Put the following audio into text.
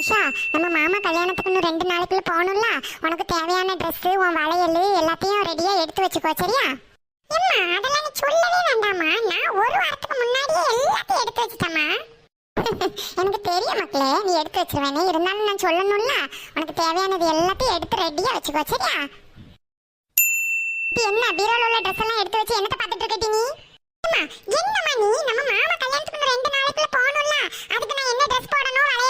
நிஷா, நம்ம மாமா கல்யாணத்துக்கு இன்னும் 2 நாளைக்குள்ள போகணும்ல. உனக்கு தேவையான ட்ரெஸ், உன் வளையல் எல்லாத்தையும் ரெடியா எடுத்து வச்சுக்கோ, சரியா? அம்மா, அதெல்லாம் நீ சொல்லவே வேண்டாமா. நான் ஒரு வாரத்துக்கு முன்னாடியே எல்லாத்தையும் எடுத்து வச்சிட்டேம்மா. எனக்கு தெரியும் மக்களே, நீ எடுத்து வச்சிருவேனே. இருந்தாலும் நான் சொல்லணும்ல. உனக்கு தேவையானது எல்லாத்தையும் எடுத்து ரெடியா வச்சுக்கோ, சரியா? என்ன பீரோல உள்ள ட்ரெஸ் எல்லாம் எடுத்து வச்சு என்னத்த பார்த்துட்டு இருக்க நீ? அம்மா, என்னம்மா நீ? நம்ம மாமா கல்யாணத்துக்கு இன்னும் 2 நாளைக்குள்ள போகணும்ல. அதுக்கு நான் என்ன ட்ரெஸ் போடணும், வளையல்